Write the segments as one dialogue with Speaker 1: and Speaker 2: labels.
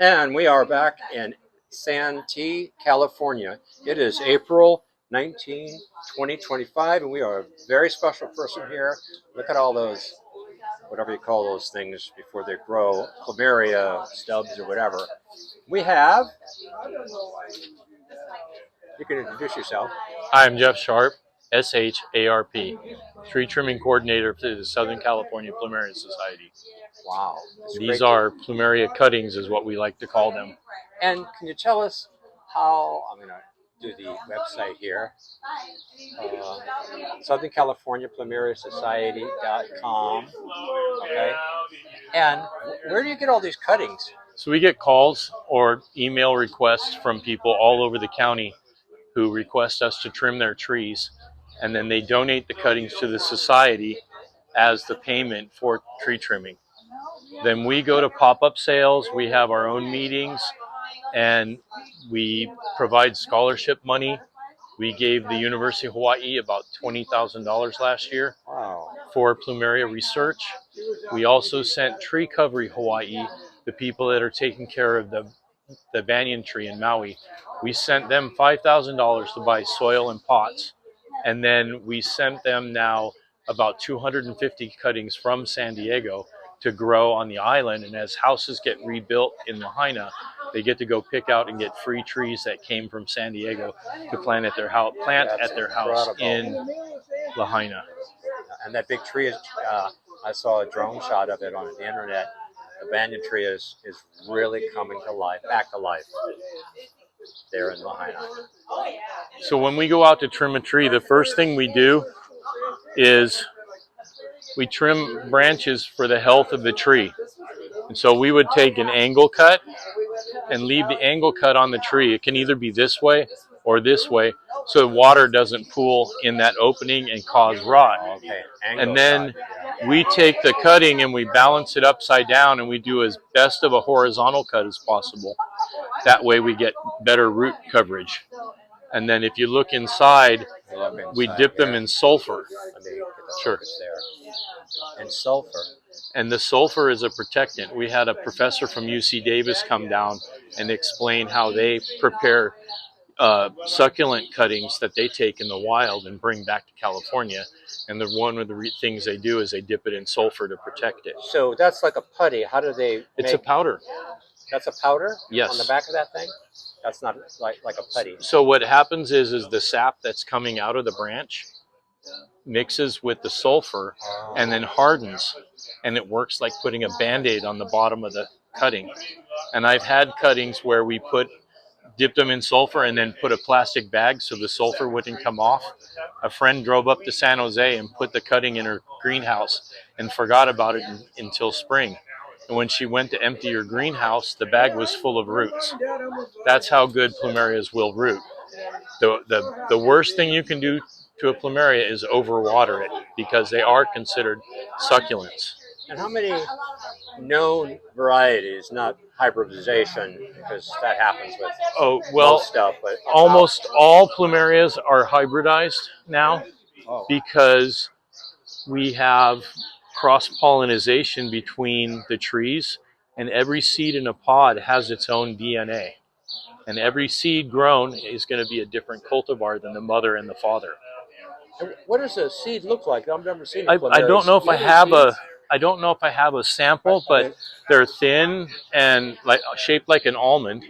Speaker 1: And we are back in Santee, California. It is April 19, 2025, and we are a very special person here. Look at all those, whatever you call those things before they grow, Plumeria stubs or whatever. We have, you can introduce yourself.
Speaker 2: I'm Jeff Sharp, SHARP, tree trimming coordinator for the Southern California Plumeria Society.
Speaker 1: Wow.
Speaker 2: These are Plumeria cuttings is what we like to call them.
Speaker 1: And can you tell us how, I'm going to do the website here, Southern California Plumeria Society.com, okay? And where do you get all these cuttings?
Speaker 2: So we get calls or email requests from people all over the county who request us to trim their trees, and then they donate the cuttings to the society as the payment for tree trimming. Then we go to pop-up sales, we have our own meetings, and we provide scholarship money. We gave the University of Hawaii about $20,000 last year for Plumeria research. We also sent Tree Covery Hawaii, the people that are taking care of the banyan tree in Maui. We sent them $5,000 to buy soil and pots. And then we sent them now about 250 cuttings from San Diego to grow on the island. And as houses get rebuilt in Lahaina, they get to go pick out and get free trees that came from San Diego to plant at their house in Lahaina.
Speaker 1: And that big tree is, I saw a drone shot of it on the internet. The banyan tree is really coming to life, back to life there in Lahaina.
Speaker 2: So when we go out to trim a tree, the first thing we do is we trim branches for the health of the tree. And so we would take an angle cut and leave the angle cut on the tree. It can either be this way or this way, so the water doesn't pool in that opening and cause rot.
Speaker 1: Okay.
Speaker 2: And then we take the cutting and we balance it upside down, and we do as best of a horizontal cut as possible. That way we get better root coverage. And then if you look inside, we dip them in sulfur. Sure.
Speaker 1: And sulfur.
Speaker 2: And the sulfur is a protectant. We had a professor from UC Davis come down and explain how they prepare succulent cuttings that they take in the wild and bring back to California. And one of the things they do is they dip it in sulfur to protect it.
Speaker 1: So that's like a putty. How do they
Speaker 2: It's a powder.
Speaker 1: That's a powder?
Speaker 2: Yes.
Speaker 1: On the back of that thing? That's not like a putty.
Speaker 2: So what happens is the sap that's coming out of the branch mixes with the sulfur and then hardens, and it works like putting a Band-Aid on the bottom of the cutting. And I've had cuttings where we dipped them in sulfur and then put a plastic bag so the sulfur wouldn't come off. A friend drove up to San Jose and put the cutting in her greenhouse and forgot about it until spring. And when she went to empty her greenhouse, the bag was full of roots. That's how good plumerias will root. The worst thing you can do to a plumeria is overwater it, because they are considered succulents.
Speaker 1: And how many known varieties, not hybridization, because that happens with most stuff, but
Speaker 2: almost all plumerias are hybridized now because we have cross-pollination between the trees, and every seed in a pod has its own DNA. And every seed grown is going to be a different cultivar than the mother and the father.
Speaker 1: What does a seed look like? I've never seen
Speaker 2: I don't know if I have a sample, but they're thin and shaped like an almond,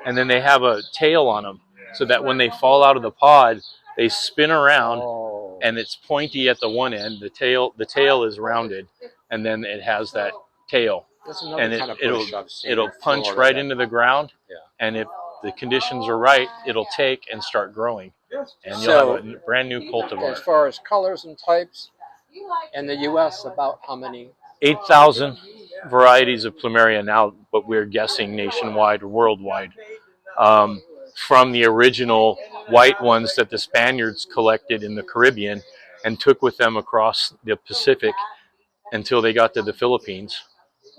Speaker 2: and then they have a tail on them, so that when they fall out of the pod, they spin around, and it's pointy at the one end. The tail is rounded, and then it has that tail, and it'll punch right into the ground, and if the conditions are right, it'll take and start growing, and you'll have a brand new cultivar.
Speaker 1: As far as colors and types, in the U.S., about how many?
Speaker 2: 8,000 varieties of plumeria now, but we're guessing nationwide or worldwide. From the original white ones that the Spaniards collected in the Caribbean and took with them across the Pacific until they got to the Philippines.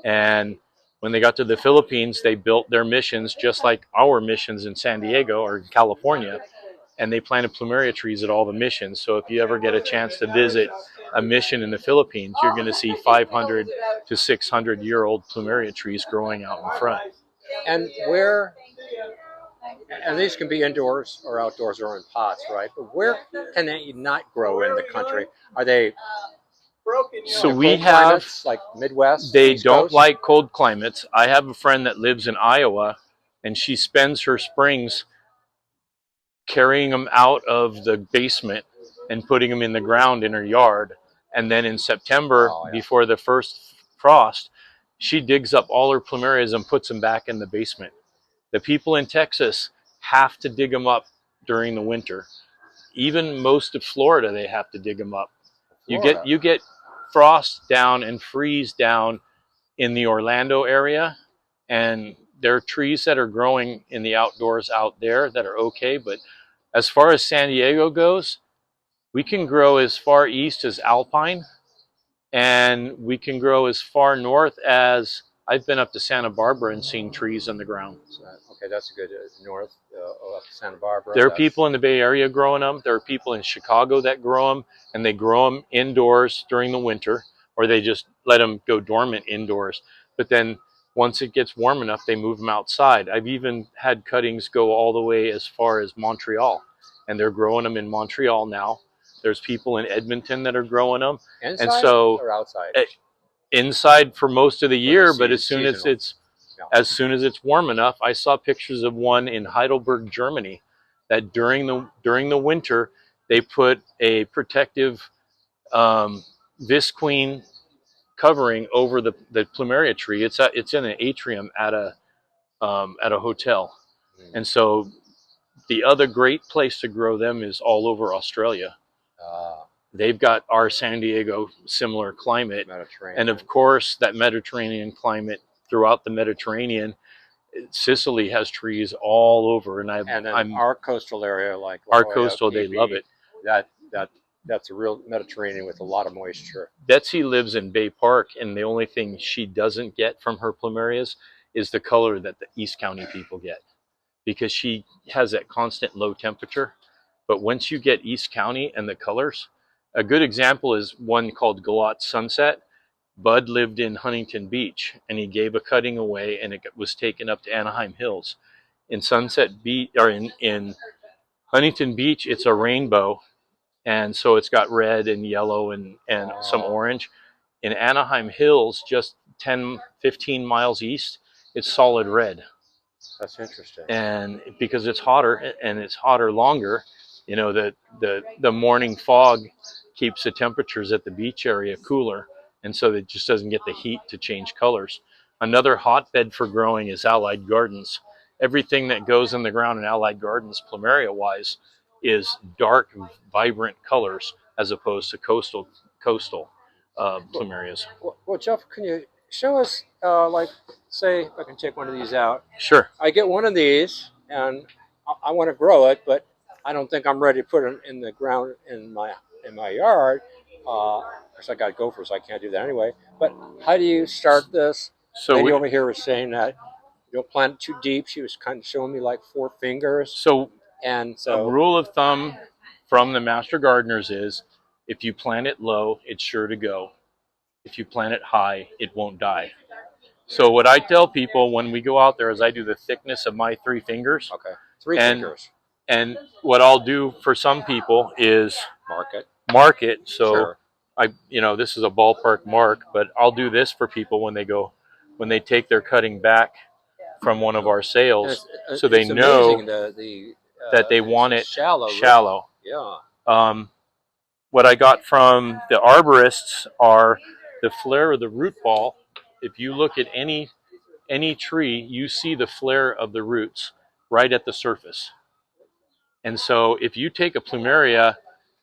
Speaker 2: And when they got to the Philippines, they built their missions just like our missions in San Diego or in California, and they planted plumeria trees at all the missions. So if you ever get a chance to visit a mission in the Philippines, you're going to see 500 to 600-year-old plumeria trees growing out in front.
Speaker 1: And where, and these can be indoors or outdoors or in pots, right? But where can they not grow in the country? Are they
Speaker 2: So we
Speaker 1: cold
Speaker 2: have,
Speaker 1: climates like Midwest,
Speaker 2: they
Speaker 1: East
Speaker 2: don't
Speaker 1: Coast?
Speaker 2: like cold climates. I have a friend that lives in Iowa, and she spends her springs carrying them out of the basement and putting them in the ground in her yard. And then in September,
Speaker 1: Oh, yeah.
Speaker 2: before the first frost, she digs up all her plumerias and puts them back in the basement. The people in Texas have to dig them up during the winter. Even most of Florida, they have to dig them up.
Speaker 1: Florida.
Speaker 2: You get frost down and freeze down in the Orlando area, and there are trees that are growing in the outdoors out there that are okay. But as far as San Diego goes, we can grow as far east as Alpine, and we can grow as far north as, I've been up to Santa Barbara and seen trees on the ground.
Speaker 1: So, okay, that's a good north up to Santa Barbara.
Speaker 2: There are
Speaker 1: That's,
Speaker 2: people in the Bay Area growing them. There are people in Chicago that grow them, and they grow them indoors during the winter, or they just let them go dormant indoors. But then once it gets warm enough, they move them outside. I've even had cuttings go all the way as far as Montreal, and they're growing them in Montreal now. There's people in Edmonton that are growing them.
Speaker 1: inside
Speaker 2: And so
Speaker 1: or outside?
Speaker 2: Inside for most of the year, but as soon as
Speaker 1: seasonal.
Speaker 2: it's warm enough, I saw pictures of one in Heidelberg, Germany, that during the winter they put a protective visqueen covering over the plumeria tree. It's in an atrium at a hotel, and so the other great place to grow them is all over Australia. They've got our San Diego similar climate, and of course that Mediterranean climate throughout the Mediterranean. Sicily has trees all over, and I'm
Speaker 1: our coastal area, like La
Speaker 2: our
Speaker 1: Jolla,
Speaker 2: coastal, they
Speaker 1: PB,
Speaker 2: love it.
Speaker 1: That's a real Mediterranean with a lot of moisture.
Speaker 2: Betsy lives in Bay Park, and the only thing she doesn't get from her plumerias is the color that the East County people get, because she has that constant low temperature. But once you get East County and the colors, a good example is one called Galat Sunset. Bud lived in Huntington Beach, and he gave a cutting away, and it was taken up to Anaheim Hills. In Sunset Beach, or in Huntington Beach, it's a rainbow, and so it's got red and yellow and some orange. In Anaheim Hills, just 10, 15 miles east, it's solid red.
Speaker 1: That's interesting.
Speaker 2: And because it's hotter and it's hotter longer, you know, the morning fog keeps the temperatures at the beach area cooler, and so it just doesn't get the heat to change colors. Another hotbed for growing is Allied Gardens. Everything that goes in the ground in Allied Gardens, plumeria wise, is dark, vibrant colors as opposed to coastal plumerias.
Speaker 1: Well, Jeff, can you show us, like, say, if I can take one of these out?
Speaker 2: Sure.
Speaker 1: I get one of these, and I want to grow it, but I don't think I'm ready to put it in the ground in my yard. Of course, I got gophers, so I can't do that anyway. But how do you start this?
Speaker 2: So
Speaker 1: Lady over here was saying that you don't plant it too deep. She was kind of showing me like 4 fingers.
Speaker 2: So
Speaker 1: And
Speaker 2: a
Speaker 1: so,
Speaker 2: rule of thumb from the master gardeners is, if you plant it low, it's sure to go. If you plant it high, it won't die. So what I tell people when we go out there is I do the thickness of my 3 fingers.
Speaker 1: okay, three
Speaker 2: And
Speaker 1: fingers.
Speaker 2: and what I'll do for some people is
Speaker 1: Mark
Speaker 2: it. So
Speaker 1: Sure.
Speaker 2: this is a ballpark mark, but I'll do this for people when they take their cutting back from one of our sales, so they know that they want it shallow.
Speaker 1: Yeah.
Speaker 2: What I got from the arborists are the flare of the root ball. If you look at any tree, you see the flare of the roots right at the surface. And so if you take a plumeria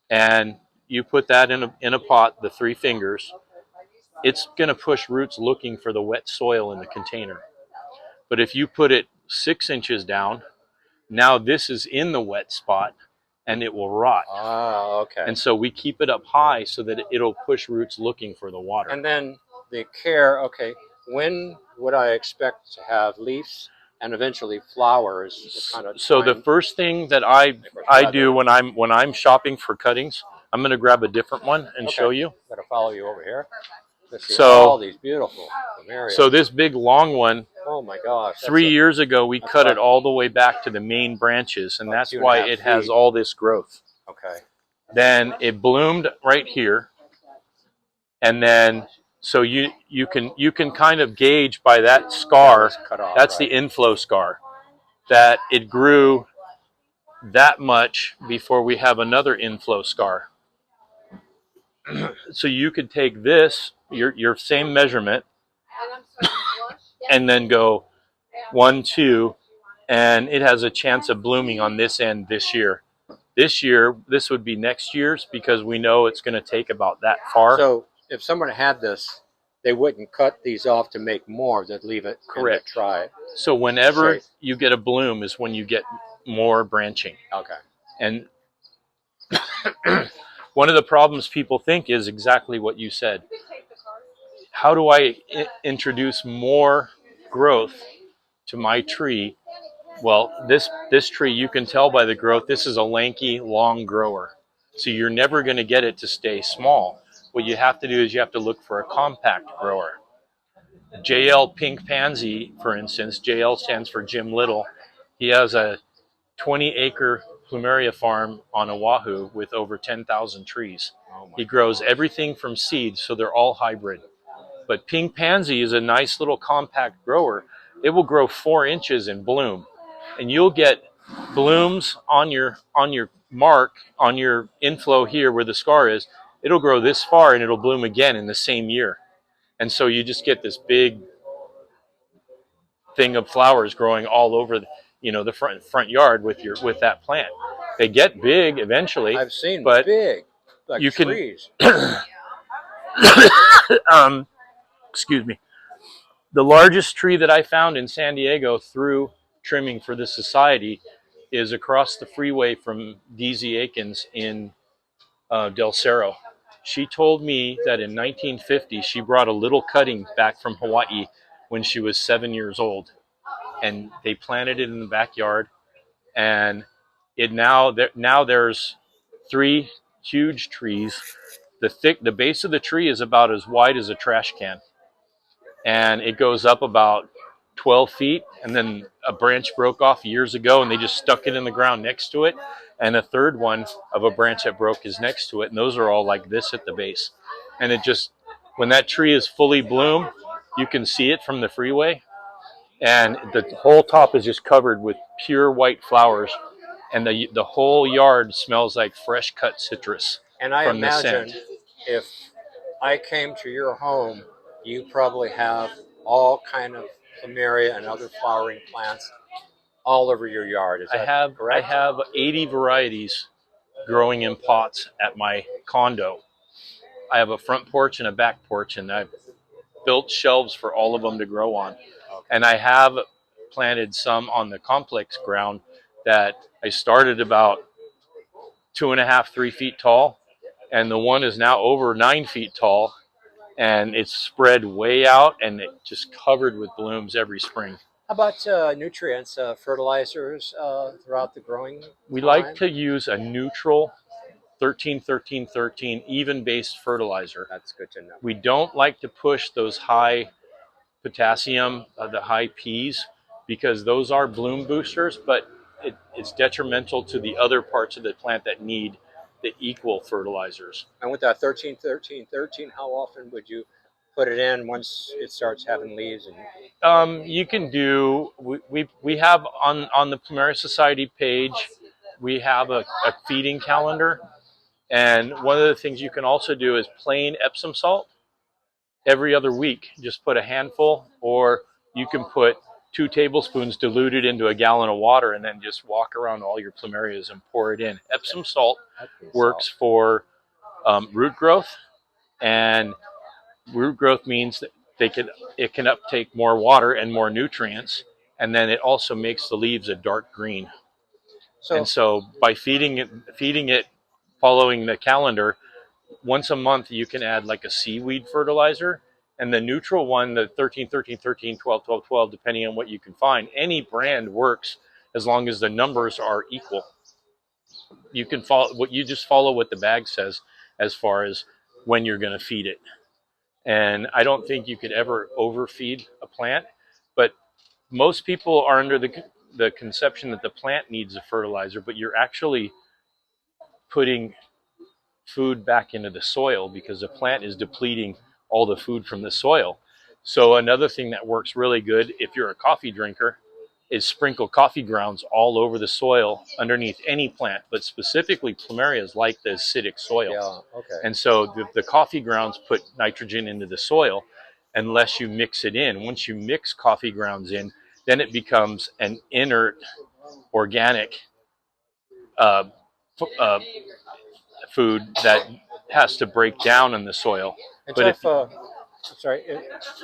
Speaker 2: and you put that in a pot, the 3 fingers, it's going to push roots looking for the wet soil in the container. But if you put it 6 inches down, now this is in the wet spot and it will rot.
Speaker 1: Okay.
Speaker 2: And so we keep it up high so that it'll push roots looking for the water.
Speaker 1: And then the care, okay, when would I expect to have leaves and eventually flowers?
Speaker 2: So the first thing that I do when I'm shopping for cuttings, I'm going to grab a different one and show you.
Speaker 1: I'm going to follow you over here. Let's see
Speaker 2: So
Speaker 1: all these beautiful plumerias.
Speaker 2: So this big long one
Speaker 1: Oh my gosh.
Speaker 2: 3 years ago, we cut it
Speaker 1: about
Speaker 2: all the way back to the main branches, and
Speaker 1: about
Speaker 2: that's
Speaker 1: two and a
Speaker 2: why
Speaker 1: half
Speaker 2: it has
Speaker 1: feet.
Speaker 2: all this growth.
Speaker 1: Okay.
Speaker 2: Then it bloomed right here, and then so you can kind of gauge by that scar.
Speaker 1: Cut off,
Speaker 2: That's
Speaker 1: right.
Speaker 2: the inflow scar. That it grew that much before we have another inflow scar. So you could take this, your same measurement, and then go 1, 2, and it has a chance of blooming on this end this year. This year, this would be next year's because we know it's going to take about that far.
Speaker 1: So if someone had this, they wouldn't cut these off to make more. They'd leave it.
Speaker 2: Correct.
Speaker 1: And try it.
Speaker 2: So whenever you get a bloom is when you get more branching.
Speaker 1: Okay.
Speaker 2: And one of the problems people think is exactly what you said. How do I introduce more growth to my tree? Well, this tree, you can tell by the growth, this is a lanky, long grower. So you're never going to get it to stay small. What you have to do is you have to look for a compact grower. JL Pink Pansy, for instance, JL stands for Jim Little. He has a 20-acre Plumeria farm on Oahu with over 10,000 trees. He grows everything from seeds, so they're all hybrid. But Pink Pansy is a nice little compact grower. It will grow 4 inches in bloom, and you'll get blooms on your mark, on your inflow here where the scar is. It'll grow this far and it'll bloom again in the same year. And so you just get this big thing of flowers growing all over the front yard with that plant. They get big eventually.
Speaker 1: I've seen
Speaker 2: but
Speaker 1: big, like
Speaker 2: you
Speaker 1: trees.
Speaker 2: Excuse me. The largest tree that I found in San Diego through trimming for the society is across the freeway from DZ Aikens in Del Cerro. She told me that in 1950 she brought a little cutting back from Hawaii when she was 7 years old, and they planted it in the backyard. And now there's 3 huge trees. The base of the tree is about as wide as a trash can, and it goes up about 12 feet, and then a branch broke off years ago and they just stuck it in the ground next to it, and a third one of a branch that broke is next to it, and those are all like this at the base. And it just, when that tree is fully bloom, you can see it from the freeway, and the whole top is just covered with pure white flowers, and the whole yard smells like fresh cut citrus.
Speaker 1: And I
Speaker 2: from the
Speaker 1: imagine
Speaker 2: scent.
Speaker 1: if I came to your home, you probably have all kind of plumeria and other flowering plants all over your yard. Is that correct?
Speaker 2: I have 80 varieties growing in pots at my condo. I have a front porch and a back porch, and I've built shelves for all of them to grow on.
Speaker 1: Okay.
Speaker 2: And I have planted some on the complex ground that I started about 2.5, 3 feet tall, and the one is now over 9 feet tall, and it's spread way out, and it just covered with blooms every spring.
Speaker 1: How about nutrients, fertilizers throughout the growing
Speaker 2: We
Speaker 1: time?
Speaker 2: like to use a neutral 13-13-13 even-based fertilizer.
Speaker 1: That's good to know.
Speaker 2: We don't like to push those high potassium, the high Ps, because those are bloom boosters, but it's detrimental to the other parts of the plant that need the equal fertilizers.
Speaker 1: And with that 13-13-13, how often would you put it in once it starts having leaves? And
Speaker 2: you can do, we have on the Plumeria Society page, we have a feeding calendar. And one of the things you can also do is plain Epsom salt every other week. Just put a handful, or you can put 2 tablespoons diluted into a gallon of water and then just walk around all your plumerias and pour it in. Epsom salt works for root growth, and root growth means that it can uptake more water and more nutrients, and then it also makes the leaves a dark green. And so by feeding it following the calendar, once a month you can add like a seaweed fertilizer, and the neutral one, the 13-13-13, 12-12-12, depending on what you can find. Any brand works as long as the numbers are equal. You can just follow what the bag says as far as when you're going to feed it. And I don't think you could ever overfeed a plant, but most people are under the conception that the plant needs a fertilizer, but you're actually putting food back into the soil because the plant is depleting all the food from the soil. So another thing that works really good if you're a coffee drinker is sprinkle coffee grounds all over the soil underneath any plant, but specifically plumerias like the acidic soil.
Speaker 1: Yeah, okay.
Speaker 2: And so the coffee grounds put nitrogen into the soil unless you mix it in. Once you mix coffee grounds in, then it becomes an inert organic uh, uh, food that has to break down in the soil.
Speaker 1: And
Speaker 2: But if
Speaker 1: Jeff, I'm sorry.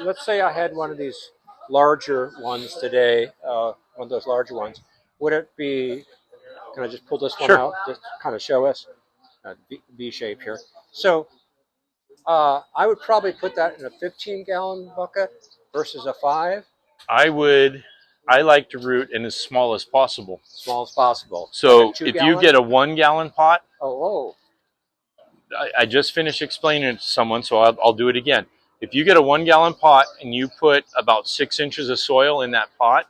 Speaker 1: Let's say I had one of these larger ones today, one of those larger ones. Would it be? Can I just pull this one
Speaker 2: sure,
Speaker 1: out just to kind of show us V shape here? So I would probably put that in a 15-gallon bucket versus a 5,
Speaker 2: I would, I like to root in as small as possible.
Speaker 1: small as possible. Like a
Speaker 2: So
Speaker 1: two
Speaker 2: if you
Speaker 1: gallon.
Speaker 2: get a 1 gallon pot,
Speaker 1: Oh,
Speaker 2: I just finished explaining it to someone, so I'll do it again. If you get a 1 gallon pot and you put about 6 inches of soil in that pot,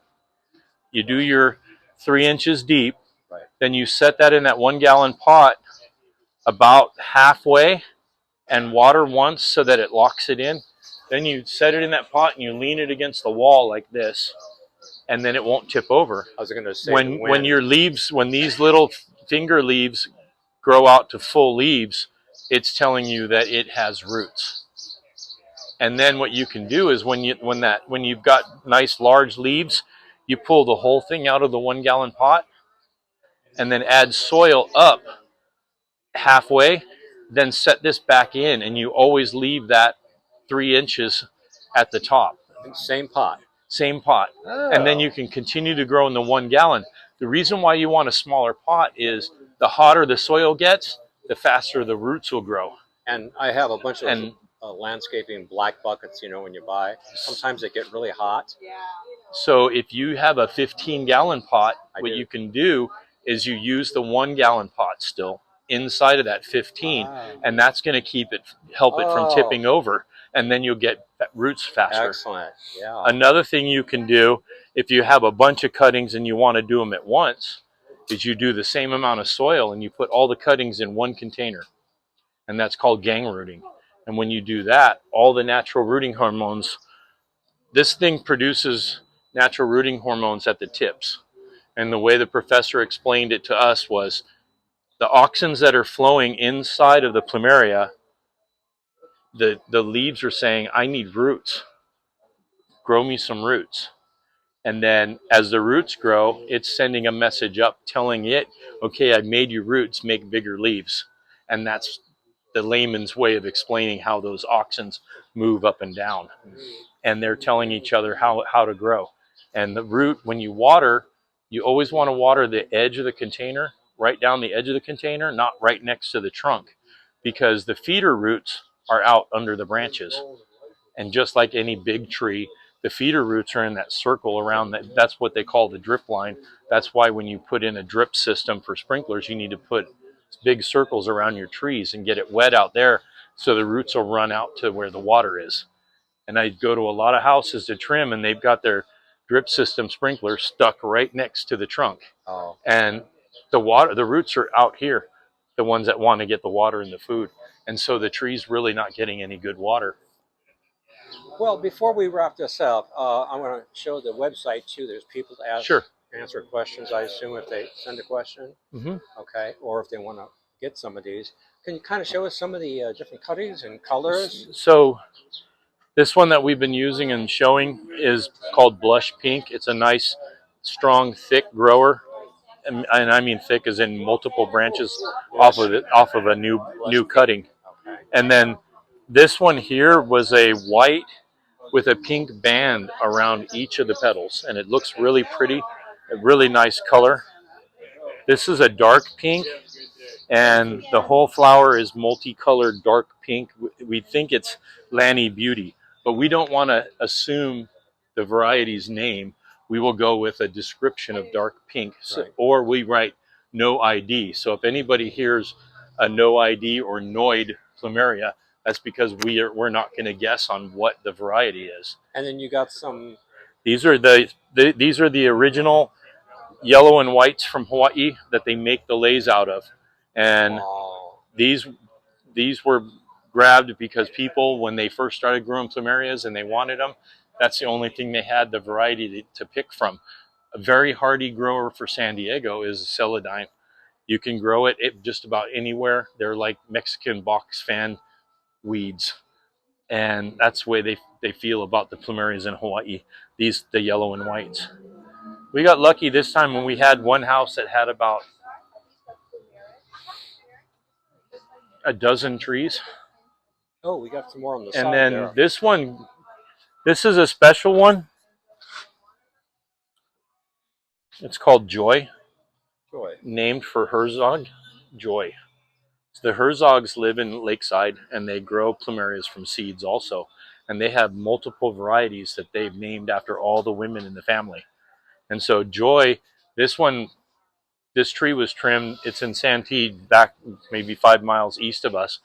Speaker 2: you do your 3 inches deep,
Speaker 1: right.
Speaker 2: then you set that in that 1 gallon pot about halfway and water once so that it locks it in. Then you set it in that pot and you lean it against the wall like this, and then it won't tip over.
Speaker 1: I was going to say
Speaker 2: When your leaves, when these little finger leaves grow out to full leaves, it's telling you that it has roots. And then what you can do is when you've got nice large leaves, you pull the whole thing out of the 1 gallon pot and then add soil up halfway, then set this back in, and you always leave that 3 inches at the top.
Speaker 1: same pot.
Speaker 2: Same pot.
Speaker 1: Oh.
Speaker 2: And then you can continue to grow in the 1 gallon. The reason why you want a smaller pot is the hotter the soil gets, the faster the roots will grow.
Speaker 1: And I have a bunch of
Speaker 2: And
Speaker 1: landscaping black buckets, when you buy. Sometimes they get really hot.
Speaker 2: so if you have a 15-gallon pot, what
Speaker 1: do.
Speaker 2: you can do is you use the 1 gallon pot still inside of that 15, and that's going to help it from tipping over, and then you'll get roots faster.
Speaker 1: Excellent. Yeah.
Speaker 2: Another thing you can do if you have a bunch of cuttings and you want to do them at once is you do the same amount of soil and you put all the cuttings in one container, and that's called gang rooting. And when you do that, all the natural rooting hormones, this thing produces natural rooting hormones at the tips. And the way the professor explained it to us was the auxins that are flowing inside of the plumeria, the leaves are saying, I need roots. Grow me some roots. And then as the roots grow, it's sending a message up telling it, okay, I've made you roots, make bigger leaves. And that's the layman's way of explaining how those auxins move up and down. And they're telling each other how to grow. And the root, when you water, you always want to water the edge of the container, right down the edge of the container, not right next to the trunk, because the feeder roots are out under the branches. And just like any big tree, the feeder roots are in that circle around that. That's what they call the drip line. That's why when you put in a drip system for sprinklers, you need to put big circles around your trees and get it wet out there so the roots will run out to where the water is. And I go to a lot of houses to trim, and they've got their drip system sprinkler stuck right next to the trunk.
Speaker 1: Oh.
Speaker 2: And the roots are out here, the ones that want to get the water and the food. And so the tree's really not getting any good water.
Speaker 1: Well, before we wrap this up, I want to show the website too. There's people to ask,
Speaker 2: Sure.
Speaker 1: answer questions. I assume if they send a question, okay, or if they want to get some of these. Can you kind of show us some of the different cuttings and colors?
Speaker 2: So this one that we've been using and showing is called Blush Pink. It's a nice, strong, thick grower, and I mean thick as in multiple branches off of a new cutting.
Speaker 1: Okay.
Speaker 2: And then this one here was a white with a pink band around each of the petals, and it looks really pretty, a really nice color. This is a dark pink, and the whole flower is multicolored dark pink. We think it's Lanny Beauty, but we don't want to assume the variety's name. We will go with a description of dark pink,
Speaker 1: Right.
Speaker 2: or we write no ID. So if anybody hears a no ID or Noid plumeria, that's because we're not going to guess on what the variety is.
Speaker 1: And then you got some
Speaker 2: These are these are the original yellow and whites from Hawaii that they make the leis out of, and
Speaker 1: Wow.
Speaker 2: these were grabbed because people, when they first started growing plumerias and they wanted them, that's the only thing they had the variety to pick from. A very hardy grower for San Diego is celandine. You can grow it just about anywhere. They're like Mexican box fan weeds, and that's the way they feel about the plumerias in Hawaii. The yellow and whites. We got lucky this time when we had one house that had about a dozen trees.
Speaker 1: Oh, we got some more on the
Speaker 2: And
Speaker 1: side
Speaker 2: then
Speaker 1: there.
Speaker 2: this one, this is a special one. It's called Joy,
Speaker 1: Joy.
Speaker 2: named for Herzog. Joy. The Herzogs live in Lakeside and they grow plumerias from seeds also. And they have multiple varieties that they've named after all the women in the family. And so Joy, this one, this tree was trimmed. It's in Santee, back maybe 5 miles east of us.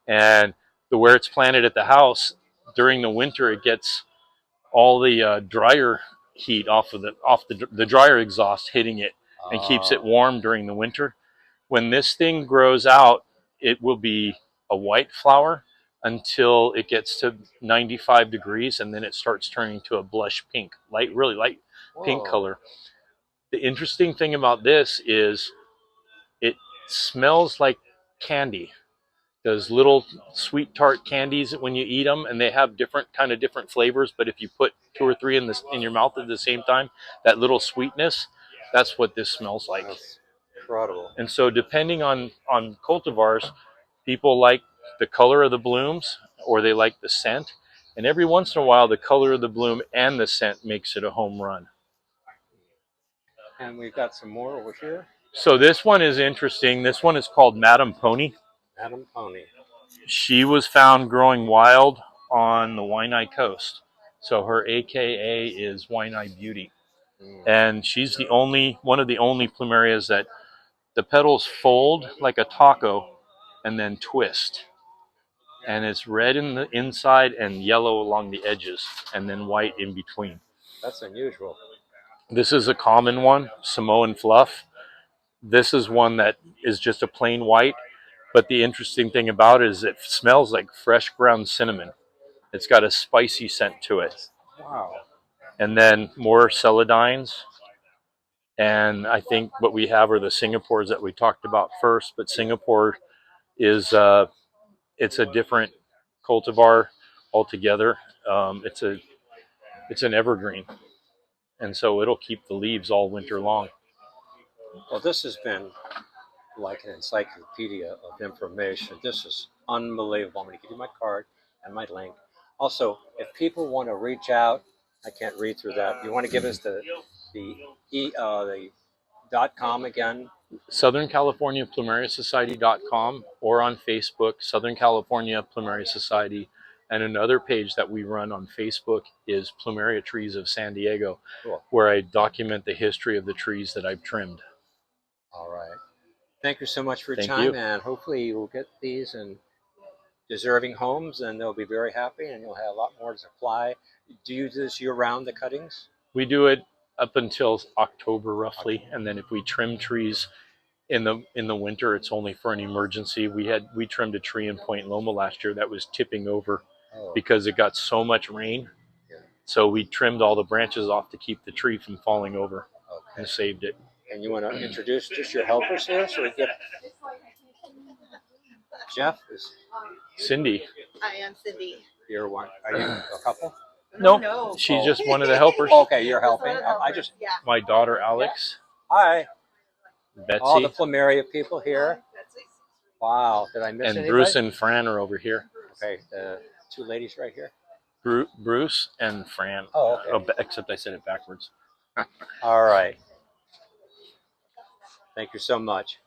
Speaker 2: And where it's planted at the house, during the winter, it gets all the dryer heat off of the dryer exhaust hitting it and keeps it warm during the winter. When this thing grows out, it will be a white flower until it gets to 95 degrees, and then it starts turning to a blush pink, really light pink color. The interesting thing about this is it smells like candy. Those little sweet tart candies when you eat them, and they have different flavors. But if you put two or three in your mouth at the same time, that little sweetness, that's what this smells like.
Speaker 1: That's incredible.
Speaker 2: And so, depending on cultivars, people like the color of the blooms or they like the scent. And every once in a while, the color of the bloom and the scent makes it a home run.
Speaker 1: And we've got some more over here.
Speaker 2: So this one is interesting. This one is called Madam Pony.
Speaker 1: Madam Pony.
Speaker 2: She was found growing wild on the Waianae coast. So her AKA is Waianae Beauty. And she's one of the only plumerias that the petals fold like a taco and then twist. And it's red in the inside and yellow along the edges and then white in between.
Speaker 1: That's unusual.
Speaker 2: This is a common one, Samoan fluff. This is one that is just a plain white. But the interesting thing about it is it smells like fresh ground cinnamon. It's got a spicy scent to it.
Speaker 1: Wow.
Speaker 2: And then more celandines. And I think what we have are the Singapores that we talked about first. But Singapore is it's a different cultivar altogether. It's an evergreen, and so it'll keep the leaves all winter long.
Speaker 1: Well, this has been like an encyclopedia of information. This is unbelievable. I'm going to give you my card and my link. Also, if people want to reach out, I can't read through that. You want to give us the .com again?
Speaker 2: Southern California Plumeria Society.com or on Facebook, Southern California Plumeria Society. And another page that we run on Facebook is Plumeria Trees of San Diego,
Speaker 1: Cool.
Speaker 2: where I document the history of the trees that I've trimmed.
Speaker 1: All right. Thank you so much for your
Speaker 2: Thank
Speaker 1: time,
Speaker 2: you.
Speaker 1: and hopefully you will get these in deserving homes, and they'll be very happy, and you'll have a lot more to supply. Do you do this year-round, the cuttings?
Speaker 2: We do it up until October roughly, and then if we trim trees in the winter, it's only for an emergency. We trimmed a tree in Point Loma last year that was tipping over because it got so much rain.
Speaker 1: Yeah.
Speaker 2: So we trimmed all the branches off to keep the tree from falling over and
Speaker 1: Okay.
Speaker 2: saved it.
Speaker 1: And you want to introduce just your helpers here, so we get Jeff is
Speaker 2: Cindy.
Speaker 3: I am Cindy.
Speaker 1: your one. Are you a couple?
Speaker 2: No, she's just one of the helpers.
Speaker 1: Okay, you're helping. I just
Speaker 3: Yeah.
Speaker 2: My daughter Alex,
Speaker 1: hi. All the
Speaker 2: Betsy,
Speaker 1: Plumeria people here. Wow, did I miss
Speaker 2: and
Speaker 1: anybody?
Speaker 2: Bruce and Fran are over here.
Speaker 1: Okay, the two ladies right here.
Speaker 2: Bruce and Fran.
Speaker 1: Oh, okay.
Speaker 2: Except I said it backwards.
Speaker 1: All right. Thank you so much.